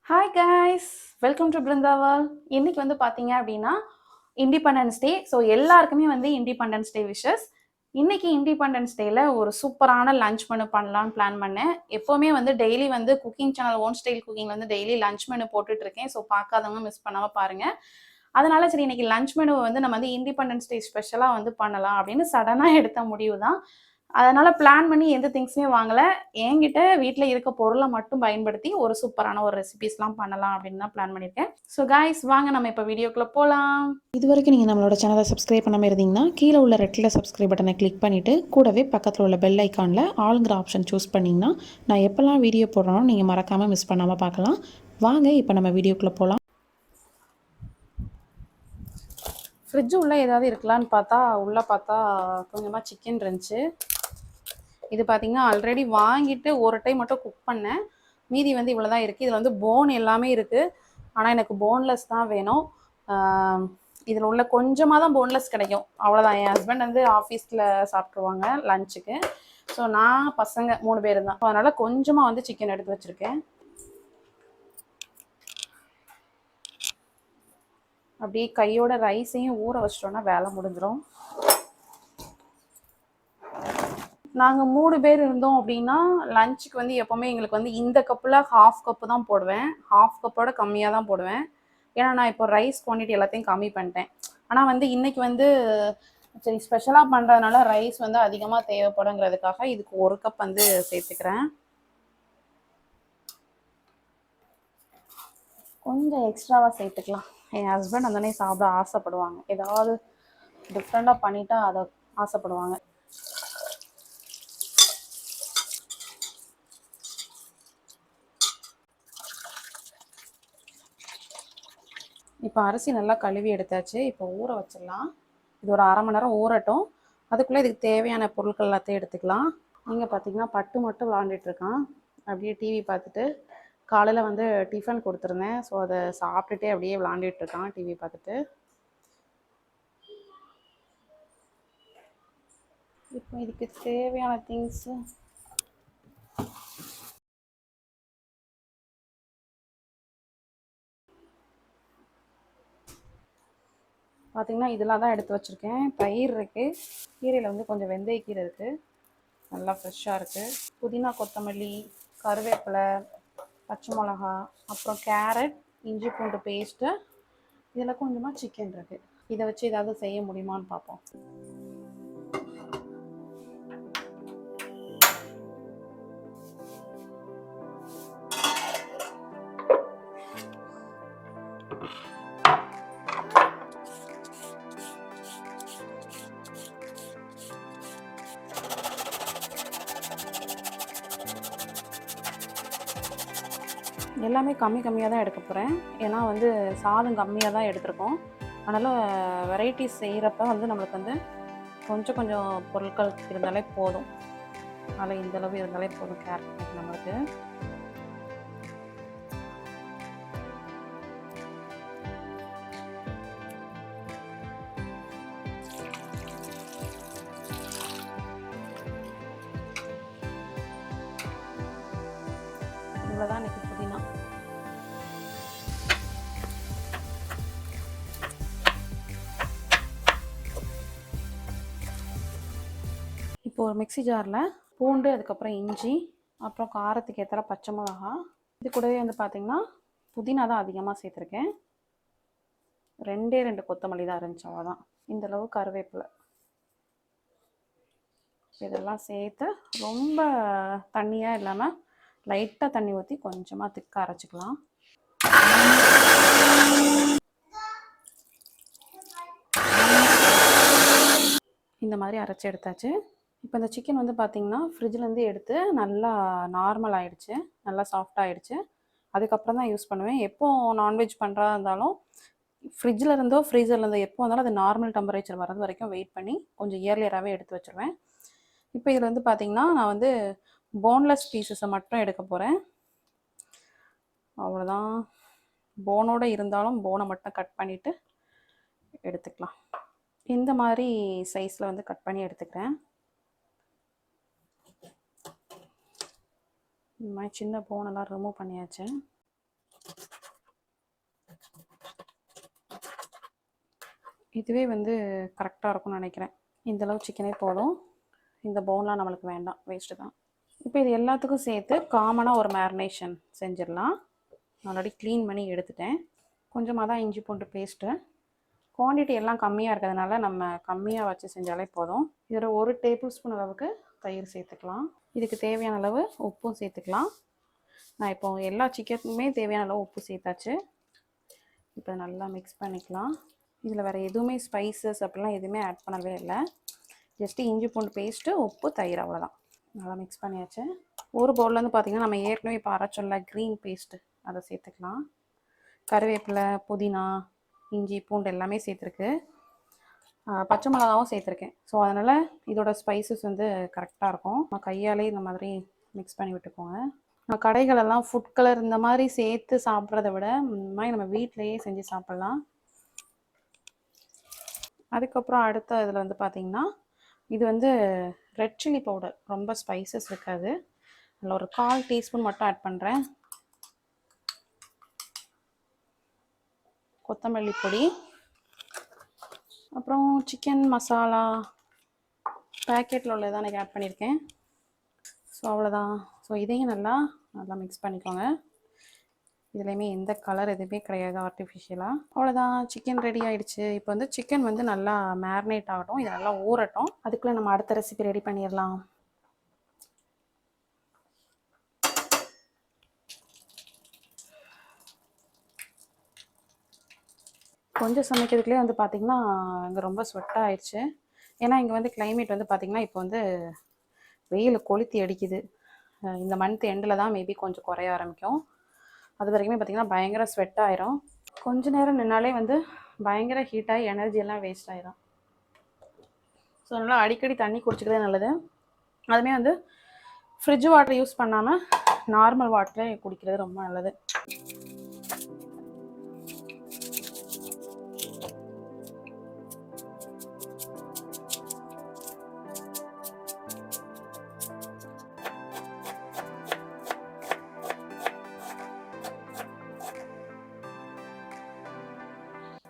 Hi guys, welcome to பிருந்தாவல். இன்னைக்கு வந்து பார்த்தீங்க அப்படின்னா இண்டிபெண்டன்ஸ் டே. ஸோ எல்லாருக்குமே வந்து இண்டிபெண்டன்ஸ் டே விஷஸ். இன்னைக்கு இண்டிபெண்டன்ஸ் டேல ஒரு சூப்பரான லஞ்ச் மெனு பண்ணலான்னு பிளான் பண்ணேன். எப்போவுமே வந்து டெய்லி வந்து cooking channel own style cooking வந்து டெய்லி லஞ்ச் மெனு போட்டுட்டு இருக்கேன். ஸோ பார்க்காதவங்க மிஸ் பண்ணாம பாருங்க. அதனால சரி இன்னைக்கு லஞ்ச் மெனுவை வந்து நம்ம வந்து இண்டிபெண்டன்ஸ் டே ஸ்பெஷலாக வந்து பண்ணலாம் அப்படின்னு சடனாக எடுத்த முடிவு தான். அதனால பிளான் பண்ணி எந்த திங்ஸுமே வாங்கல. என்கிட்ட வீட்ல இருக்க பொருளை மட்டும் பயன்படுத்தி ஒரு சூப்பரான ஒரு ரெசிபிஸ்லாம் பண்ணலாம் அப்படின்னு தான் பிளான் பண்ணியிருக்கேன். ஸோ கைஸ், வாங்க நம்ம இப்போ வீடியோக்குள்ள போகலாம். இது வரைக்கும் நீங்கள் நம்மளோட சேனலை சப்ஸ்கிரைப் பண்ணாமல் இருந்தீங்கன்னா கீழே உள்ள ரெட்டில் சப்ஸ்கிரைப் பட்டனை கிளிக் பண்ணிவிட்டு கூடவே பக்கத்தில் உள்ள பெல் ஐக்கானில் ஆளுங்கிற ஆப்ஷன் சூஸ் பண்ணிங்கன்னா நான் எப்போல்லாம் வீடியோ போடுறோனோ நீங்கள் மறக்காமல் மிஸ் பண்ணாமல் பார்க்கலாம். வாங்க இப்போ நம்ம வீடியோக்குள்ளே போகலாம். ஃப்ரிட்ஜு உள்ளே ஏதாவது இருக்கலான்னு பார்த்தா உள்ளே பார்த்தா கொஞ்சமாக சிக்கன் இருந்துச்சு. இது பார்த்தீங்கன்னா ஆல்ரெடி வாங்கிட்டு ஒரு டைம் மட்டும் குக் பண்ணேன். மீதி வந்து இவ்வளோ தான் இருக்குது. இதில் வந்து போன் எல்லாமே இருக்குது. ஆனால் எனக்கு போன்லெஸ் தான் வேணும். இதில் உள்ள கொஞ்சமாக தான் போன்லெஸ் கிடைக்கும், அவ்வளோதான். என் ஹஸ்பண்ட் வந்து ஆஃபீஸில் சாப்பிட்ருவாங்க லஞ்சுக்கு. ஸோ நான் பசங்க 3 பேர் தான். அதனால் கொஞ்சமாக வந்து சிக்கன் எடுத்து வச்சுருக்கேன். அப்படியே கையோட ரைஸையும் ஊற வச்சிட்டோன்னா வேலை முடிஞ்சிடும். நாங்கள் 3 பேர் இருந்தோம் அப்படின்னா லஞ்சுக்கு வந்து எப்போவுமே எங்களுக்கு வந்து இந்த கப்பில் ஹாஃப் கப்பு தான் போடுவேன். ஹாஃப் கப்போட கம்மியாக தான் போடுவேன். ஏன்னா நான் இப்போ ரைஸ் குவான்டிட்டி எல்லாத்தையும் கம்மி பண்ணிட்டேன். ஆனால் வந்து இன்றைக்கி வந்து சரி ஸ்பெஷலாக பண்ணுறதுனால ரைஸ் வந்து அதிகமாக தேவைப்படுங்கிறதுக்காக இதுக்கு 1 கப் வந்து சேர்த்துக்கிறேன். கொஞ்சம் எக்ஸ்ட்ராவாக சேர்த்துக்கலாம். என் ஹஸ்பண்ட் அந்தனே சாப்பிட ஆசைப்படுவாங்க. ஏதாவது டிஃப்ரெண்ட்டாக பண்ணிட்டா அதை ஆசைப்படுவாங்க. இப்போ அரிசி நல்லா கழுவி எடுத்தாச்சு. இப்போ ஊற வச்சிடலாம். இது ஒரு 1/2 மணி நேரம் ஊறட்டும். அதுக்குள்ளே இதுக்கு தேவையான பொருட்கள் எல்லாத்தையும் எடுத்துக்கலாம். நீங்கள் பார்த்தீங்கன்னா பட்டு மட்டும் விளாண்டுட்டுருக்கான். அப்படியே டிவி பார்த்துட்டு காலையில் வந்து டிஃபன் கொடுத்துருந்தேன். ஸோ அதை சாப்பிட்டுட்டே அப்படியே விளாண்டுட்டுருக்கான் டிவி பார்த்துட்டு. இப்போ இதுக்கு தேவையான திங்ஸு பார்த்திங்கன்னா இதெல்லாம் தான் எடுத்து வச்சுருக்கேன். பயிர் இருக்குது, கீரையில் வந்து கொஞ்சம் வெந்தயக்கீரை இருக்குது, நல்லா ஃப்ரெஷ்ஷாக இருக்குது. புதினா, கொத்தமல்லி, கருவேப்பிலை, பச்சை மிளகா, அப்புறம் கேரட், இஞ்சி பூண்டு பேஸ்ட்டு, இதில் கொஞ்சமாக சிக்கன் இருக்குது. இதை வச்சு ஏதாவது செய்ய முடியுமான்னு பார்ப்போம். எல்லாமே கம்மியாக தான் எடுக்க போகிறேன். ஏன்னா வந்து சாதம் கம்மியாக தான் எடுத்திருக்கோம். அதனால் வெரைட்டிஸ் செய்கிறப்ப வந்து நம்மளுக்கு வந்து கொஞ்சம் கொஞ்சம் பொருட்கள் இருந்தாலே போதும். அதில் இந்தளவு இருந்தாலே போதும் கேரட் நம்மளுக்கு. இவ்வளோதான் எனக்கு புதினா. இப்போ ஒரு மிக்ஸி ஜாரில் பூண்டு, அதுக்கப்புறம் இஞ்சி, அப்புறம் காரத்துக்கு ஏற்ற பச்சை மிளகா, இது கூடவே வந்து பார்த்திங்கன்னா புதினா தான் அதிகமாக சேர்த்துருக்கேன். 2 கொத்தமல்லி தான் இருந்துச்சு, அவ்வளோதான். இந்தளவு கருவேப்பிலை, இதெல்லாம் சேர்த்து ரொம்ப தண்ணியாக இல்லாமல் லைட்டாக தண்ணி ஊற்றி கொஞ்சமாக திக்காக அரைச்சிக்கலாம். இந்த மாதிரி அரைச்சி எடுத்தாச்சு. இப்போ இந்த சிக்கன் வந்து பார்த்திங்கன்னா ஃப்ரிட்ஜிலேருந்து எடுத்து நல்லா நார்மல் ஆகிடுச்சு, நல்லா சாஃப்ட் ஆகிடுச்சு. அதுக்கப்புறம் தான் யூஸ் பண்ணுவேன். எப்போ நான்வெஜ் பண்ணுறதா இருந்தாலும் ஃப்ரிட்ஜில் இருந்தோ ஃப்ரீசர்லேருந்தோ எப்போ வந்தாலும் அது நார்மல் டெம்பரேச்சர் வர்றது வரைக்கும் வெயிட் பண்ணி கொஞ்சம் இயர்லியராகவே எடுத்து வச்சுருவேன். இப்போ இதில் வந்து பார்த்திங்கன்னா நான் வந்து போன்லெஸ் பீசஸை மட்டும் எடுக்க போகிறேன். அவ்வளோதான். போனோடு இருந்தாலும் போனை மட்டும் கட் பண்ணிவிட்டு எடுத்துக்கலாம். இந்த மாதிரி சைஸில் வந்து கட் பண்ணி எடுத்துக்கிறேன். இந்த மாதிரி சின்ன போனெல்லாம் ரிமூவ் பண்ணியாச்சு. இதுவே வந்து கரெக்டாக இருக்கும்னு நினைக்கிறேன். இந்தளவு சிக்கனே போதும். இந்த போன்லாம் நம்மளுக்கு வேண்டாம், வேஸ்ட்டு தான். இப்போ இது எல்லாத்துக்கும் சேர்த்து காமனாக ஒரு மேரினேஷன் செஞ்சிடலாம். ஆல்ரெடி க்ளீன் பண்ணி எடுத்துட்டேன். கொஞ்சமாக தான் இஞ்சி பூண்டு பேஸ்ட்டு. குவான்டிட்டி எல்லாம் கம்மியாக இருக்கிறதுனால நம்ம கம்மியாக வச்சு செஞ்சாலே போதும். இதில் 1 டேபிள் ஸ்பூன் அளவுக்கு தயிர் சேர்த்துக்கலாம். இதுக்கு தேவையான அளவு உப்பும் சேர்த்துக்கலாம். நான் இப்போ எல்லா சிக்கனுக்குமே தேவையான அளவு உப்பு சேர்த்தாச்சு. இப்போ நல்லா மிக்ஸ் பண்ணிக்கலாம். இதில் வேறு எதுவுமே ஸ்பைசஸ் அப்படிலாம் எதுவுமே ஆட் பண்ணவே இல்லை. ஜஸ்ட்டு இஞ்சி பூண்டு பேஸ்ட்டு, உப்பு, தயிர், அவ்வளோதான். நல்லா மிக்ஸ் பண்ணியாச்சு. ஒரு பவுலில் வந்து பார்த்திங்கன்னா நம்ம ஏற்கனவே இப்போ அரைச்சோம்ல க்ரீன் பேஸ்ட்டு, அதை சேர்த்துக்கலாம். கருவேப்பிலை, புதினா, இஞ்சி பூண்டு எல்லாமே சேர்த்துருக்கு. பச்சை மிளகாவும் சேர்த்துருக்கேன். ஸோ அதனால் இதோட ஸ்பைசஸ் வந்து கரெக்டாக இருக்கும். கையாலே இந்த மாதிரி மிக்ஸ் பண்ணி விட்டுக்கோங்க. கடைகளெல்லாம் ஃபுட் கலர் இந்த மாதிரி சேர்த்து சாப்பிட்றத விட இந்த மாதிரி நம்ம வீட்டிலையே செஞ்சு சாப்பிட்லாம். அதுக்கப்புறம் அடுத்த இதில் வந்து பார்த்திங்கன்னா இது வந்து ரெட் சில்லி பவுடர், ரொம்ப ஸ்பைசஸ் இருக்காது. அதில் ஒரு 1/4 டீஸ்பூன் மட்டும் ஆட் பண்ணுறேன். கொத்தமல்லி பொடி, அப்புறம் சிக்கன் மசாலா பேக்கெட்டில் உள்ளதான் எனக்கு ஆட் பண்ணியிருக்கேன். ஸோ அவ்வளோதான். ஸோ இதையும் நல்லா மிக்ஸ் பண்ணிக்கோங்க. இதுலேயுமே எந்த கலர் எதுவுமே கிடையாது ஆர்டிஃபிஷியலாக. அவ்வளோதான், சிக்கன் ரெடி ஆகிடுச்சு. இப்போ வந்து சிக்கன் வந்து நல்லா மேரினேட் ஆகட்டும், இது நல்லா ஊறட்டும். அதுக்குள்ளே நம்ம அடுத்த ரெசிபி ரெடி பண்ணிடலாம். கொஞ்சம் சமைக்கிறதுக்குள்ளே வந்து பார்த்திங்கன்னா இங்கே ரொம்ப ஸ்வெட்டாக ஆயிடுச்சு. ஏன்னா இங்கே வந்து கிளைமேட் வந்து பார்த்திங்கன்னா இப்போ வந்து வெயில் கொளுத்தி அடிக்குது. இந்த மந்த் எண்டில் தான் மேபி கொஞ்சம் குறைய ஆரம்பிக்கும். அது வரைக்குமே பார்த்திங்கன்னா பயங்கர ஸ்வெட் ஆயிரும். கொஞ்ச நேரம் நின்னாலே வந்து பயங்கர ஹீட்டாகி எனர்ஜி எல்லாம் வேஸ்ட் ஆயிரும். ஸோ அதனால் அடிக்கடி தண்ணி குடிச்சிக்கிறதே நல்லது. அதுவுமே வந்து ஃப்ரிட்ஜ் வாட்டர் யூஸ் பண்ணாமல் நார்மல் வாட்டரே குடிக்கிறது ரொம்ப நல்லது.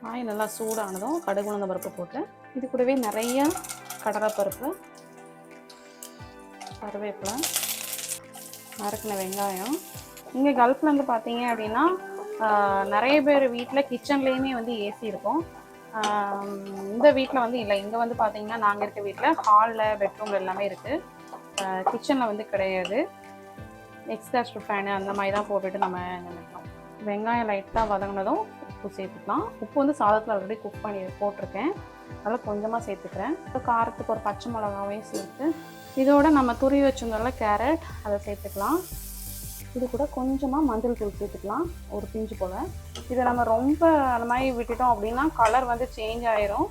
ஆயில் நல்லா சூடானதும் கடுகு உளுந்த பருப்பு போட்டு, இது கூடவே நிறைய கடலைப்பருப்பு, கருவேப்பிலை, நறுக்கின வெங்காயம். இங்கே கல்ஃபில் வந்து பார்த்தீங்க அப்படின்னா நிறைய பேர் வீட்டில் கிச்சன்லேயுமே வந்து ஏசி இருக்கும். இந்த வீட்டில் வந்து இல்லை. இங்கே வந்து பார்த்தீங்கன்னா நாங்கள் இருக்க வீட்டில் ஹாலில், பெட்ரூமில் எல்லாமே இருக்குது. கிச்சனில் வந்து கிடையாது. எக்ஸ்டாஸ்ட் ஃபேனு அந்த மாதிரி தான் போட்டுட்டு நம்ம நினைக்கிறோம். வெங்காயம் லைட்டாக வதங்கினதும் உப்பு சேர்த்துக்கலாம். உப்பு வந்து சாதத்தில் ஆல்ரெடி குக் பண்ணி போட்டிருக்கேன், அதனால் கொஞ்சமாக சேர்த்துக்கிறேன். இப்போ காரத்துக்கு ஒரு பச்சை மிளகாவையும் சேர்த்து இதோட நம்ம துருவி வச்சுருந்தோம்ல கேரட், அதை சேர்த்துக்கலாம். இது கூட கொஞ்சமாக மஞ்சள் தூள் சேர்த்துக்கலாம், ஒரு பிஞ்சு போல். இதை நம்ம ரொம்ப அந்த மாதிரி விட்டுட்டோம் அப்படின்னா கலர் வந்து சேஞ்ச் ஆயிரும்.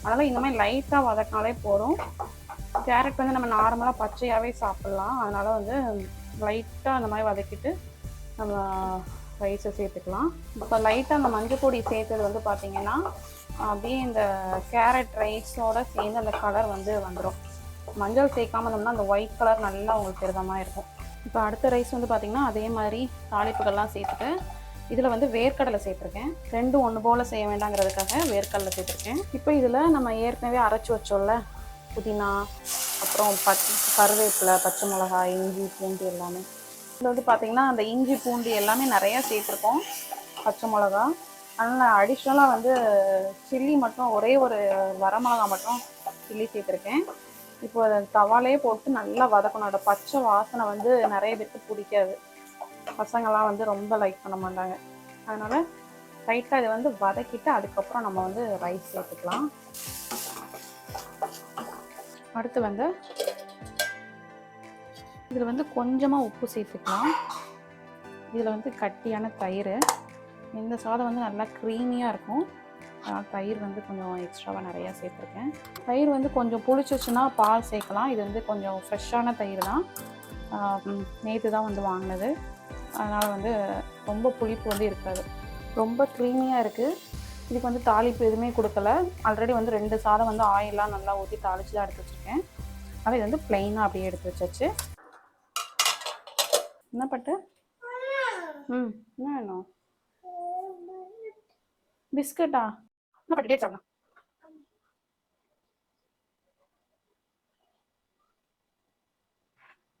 அதனால் இந்த மாதிரி லைட்டாக வதக்கினாலே போதும். கேரட் வந்து நம்ம நார்மலாக பச்சையாகவே சாப்பிட்லாம். அதனால் வந்து லைட்டாக அந்த மாதிரி வதக்கிட்டு நம்ம ரைஸை சேர்த்துக்கலாம். இப்போ லைட்டாக அந்த மஞ்சள் பொடி சேர்த்தது வந்து பார்த்திங்கன்னா அப்படியே இந்த கேரட் ரைஸோடு சேர்ந்து அந்த கலர் வந்து வந்துடும். மஞ்சள் சேர்க்காம இருந்தோம்னா அந்த ஒயிட் கலர் நல்லா உங்களுக்கு தெரிதமாக இருக்கும். இப்போ அடுத்த ரைஸ் வந்து பார்த்திங்கன்னா அதே மாதிரி தாளிப்புகள்லாம் சேர்த்துட்டு இதில் வந்து வேர்க்கடலை சேர்த்துருக்கேன். ரெண்டும் ஒன்று போல் செய்ய வேண்டாங்கிறதுக்காக வேர்க்கடலை சேர்த்துருக்கேன். இப்போ இதில் நம்ம ஏற்கனவே அரைச்சி வச்சோம்ல புதினா, அப்புறம் கருவேப்பிலை, பச்சை மிளகாய், இஞ்சி பூண்டு எல்லாமே. இதில் வந்து பார்த்திங்கன்னா அந்த இஞ்சி பூண்டு எல்லாமே நிறையா சேர்த்துருக்கோம், பச்சை மிளகா. அதனால் அடிஷ்னலாக வந்து சில்லி மட்டும் ஒரே ஒரு வரமிளகா மட்டும் சில்லி சேர்த்துருக்கேன். இப்போ அதை தவாலே போட்டு நல்லா வதக்கணும். அதோட பச்சை வாசனை வந்து நிறைய பேருக்கு பிடிக்காது. பசங்கள்லாம் வந்து ரொம்ப லைக் பண்ண மாட்டாங்க. அதனால் லைட்டாக இதை வந்து வதக்கிட்டு அதுக்கப்புறம் நம்ம வந்து ரைஸ் சேர்த்துக்கலாம். அடுத்து வந்து இதில் வந்து கொஞ்சமாக உப்பு சேர்த்துக்கலாம். இதில் வந்து கட்டியான தயிர். இந்த சாதம் வந்து நல்லா க்ரீமியாக இருக்கும். தயிர் வந்து கொஞ்சம் எக்ஸ்ட்ராவாக நிறையா சேர்த்துருக்கேன். தயிர் வந்து கொஞ்சம் புளிச்சிச்சுன்னா பால் சேர்க்கலாம். இது வந்து கொஞ்சம் ஃப்ரெஷ்ஷான தயிர் தான், நேற்று தான் வந்து வாங்கினது. அதனால் வந்து ரொம்ப புளிப்பு வந்து இருக்காது, ரொம்ப க்ரீமியாக இருக்குது. இதுக்கு வந்து தாளிப்பு எதுவுமே கொடுக்கல. ஆல்ரெடி வந்து 2 சாதம் வந்து ஆயிலெலாம் நல்லா ஊற்றி தாளித்து தான் எடுத்து வச்சுருக்கேன். ஆனால் இது வந்து ப்ளைனாக அப்படியே எடுத்து வச்சாச்சு. என்ன பட்டு என்ன வேணும்? பிஸ்கட்டா? என்ன பட்டு டேட் சாப்பிடலாம்.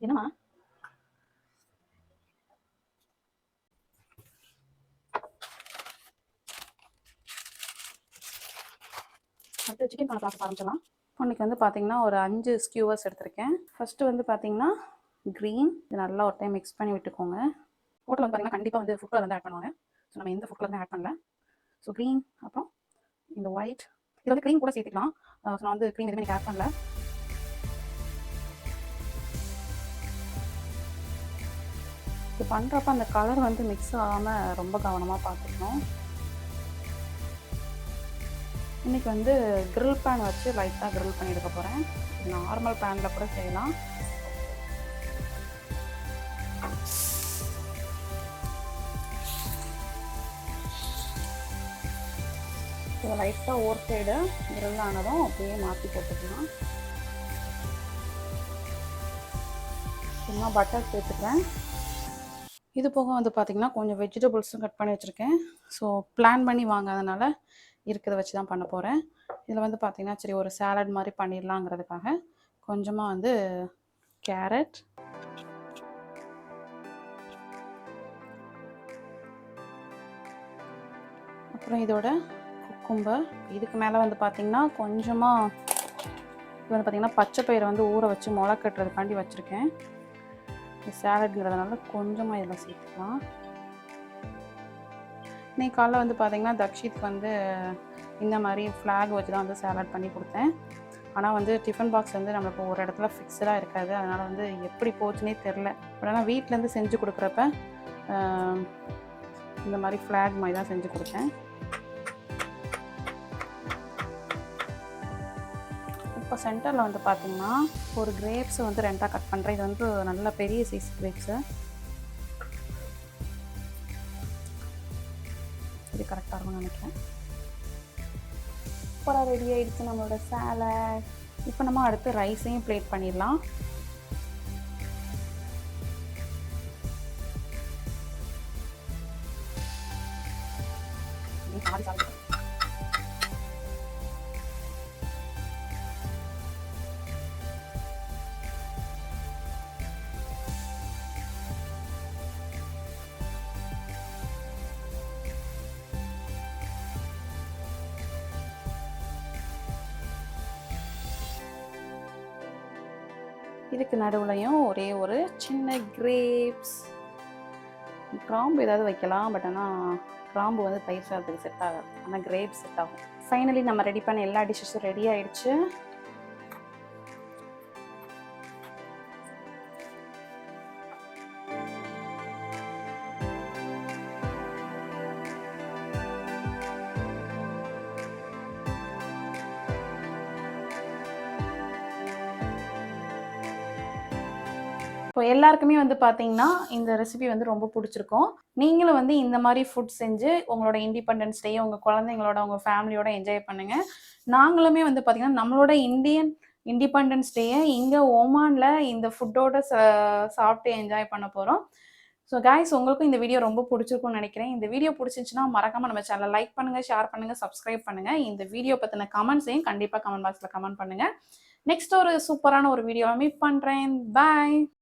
என்னம்மா? அடுத்து சிக்கன் பண்ண ப்ராசஸ் ஆரம்பிச்சிடலாம். இன்னைக்கு வந்து பார்த்தீங்கன்னா ஒரு 5 ஸ்கியூவர்ஸ் எடுத்திருக்கேன். ஃபர்ஸ்ட்டு வந்து பார்த்தீங்கன்னா க்ரீன், இது நல்லா ஒரு டைம் மிக்ஸ் பண்ணி விட்டுக்கோங்க. ஹோட்டல் வந்து பார்த்தீங்கன்னா கண்டிப்பாக வந்து ஃபுட் கலர் வந்து ஆட் பண்ணுவாங்க. ஸோ நம்ம எந்த ஃபுட் கலருமே ஆட் பண்ணல. ஸோ க்ரீன், அப்புறம் இந்த ஒயிட், இது வந்து க்ரீம் கூட சேர்த்துக்கலாம். ஸோ நான் வந்து க்ரீம் எதுவுமே ஆட் பண்ணல. இது பண்ணுறப்ப அந்த கலர் வந்து மிக்ஸ் ஆகாமல் ரொம்ப கவனமாக பார்த்துக்கணும். இன்றைக்கி வந்து க்ரில் பேன் வச்சு லைட்டாக க்ரில் பண்ணி எடுக்க போகிறேன். நார்மல் பேனில் கூட செய்யலாம். இதை லைட்டாக ஓர் சைடு க்ரில் ஆனதும் அப்படியே மாற்றி போட்டுக்கலாம். சும்மா பட்டர் சேர்த்துக்கிறேன். இது போக வந்து பார்த்திங்கன்னா கொஞ்சம் வெஜிடபிள்ஸும் கட் பண்ணி வச்சுருக்கேன். ஸோ பிளான் பண்ணி வாங்காதனால இருக்கிறத வச்சு தான் பண்ண போகிறேன். இதில் வந்து பார்த்திங்கன்னா சரி ஒரு சாலட் மாதிரி பண்ணிடலாங்கிறதுக்காக கொஞ்சமாக வந்து கேரட், அப்புறம் இதோட குக்கும்பர், இதுக்கு மேலே வந்து பார்த்திங்கன்னா கொஞ்சமாக இது வந்து பார்த்திங்கன்னா பச்சை பயிரை வந்து ஊற வச்சு முளை கட்டுறதுக்காண்டி வச்சுருக்கேன். இது சாலட்ங்கிறதுனால கொஞ்சமாக இதில் சேர்த்துக்கலாம். இன்னைக்கு காலைல வந்து பார்த்திங்கன்னா தக்ஷித்துக்கு வந்து இந்த மாதிரி ஃப்ளாக் வச்சு தான் வந்து சாலட் பண்ணி கொடுத்தேன். ஆனால் வந்து டிஃபன் பாக்ஸ் வந்து நம்மளுக்கு ஒரு இடத்துல ஃபிக்ஸடாக இருக்காது. அதனால் வந்து எப்படி போச்சுன்னே தெரில. பட் ஆனால் வீட்டிலேருந்து செஞ்சு கொடுக்குறப்ப இந்த மாதிரி ஃப்ளாக் மாதிரி தான் செஞ்சு கொடுத்தேன். இப்போ சென்டரில் வந்து பார்த்திங்கன்னா ஒரு கிரேப்ஸை வந்து ரெண்டாக கட் பண்ணுறேன். இது வந்து நல்ல பெரிய சைஸ் கிரேப்ஸு. இது கரெக்டாக இருக்கும்னு நினைக்கிறேன். சூப்பராக ரெடி ஆகிடுச்சு நம்மளோட சாலட். இப்போ நம்ம அடுத்து ரைஸையும் பிளேட் பண்ணிடலாம். இதுக்கு நடுவுலையும் ஒரே ஒரு சின்ன கிரேப்ஸ், கிராம்பு ஏதாவது வைக்கலாம். பட் ஆனால் கிராம்பு வந்து தயிர் சாதத்துக்கு செட் ஆகாது. ஆனால் கிரேப்ஸ் செட் ஆகும். ஃபைனலி நம்ம ரெடி பண்ண எல்லா டிஷ்ஷஸும் ரெடி ஆயிடுச்சு. இப்போ எல்லாருக்குமே வந்து பார்த்தீங்கன்னா இந்த ரெசிபி வந்து ரொம்ப பிடிச்சிருக்கும். நீங்களும் வந்து இந்த மாதிரி ஃபுட் செஞ்சு உங்களோட இண்டிபெண்டன்ஸ் டே உங்கள் குழந்தைங்களோட உங்கள் ஃபேமிலியோட என்ஜாய் பண்ணுங்கள். நாங்களுமே வந்து பார்த்திங்கன்னா நம்மளோட இண்டிபெண்டன்ஸ் டேயை இங்கே ஓமானில் இந்த ஃபுட்டோட சாப்பிட்டு என்ஜாய் பண்ண போகிறோம். ஸோ கைஸ், உங்களுக்கும் இந்த வீடியோ ரொம்ப பிடிச்சிருக்கும்னு நினைக்கிறேன். இந்த வீடியோ பிடிச்சிருந்துச்சுன்னா மறக்காமல் நம்ம சேனலை லைக் பண்ணுங்கள், ஷேர் பண்ணுங்கள், சப்ஸ்கிரைப் பண்ணுங்கள். இந்த வீடியோ பற்றின கமெண்ட்ஸையும் கண்டிப்பாக கமெண்ட் பாக்ஸில் கமெண்ட் பண்ணுங்கள். நெக்ஸ்ட் ஒரு சூப்பரான ஒரு வீடியோவை மீட் பண்ணுறேன். பாய்.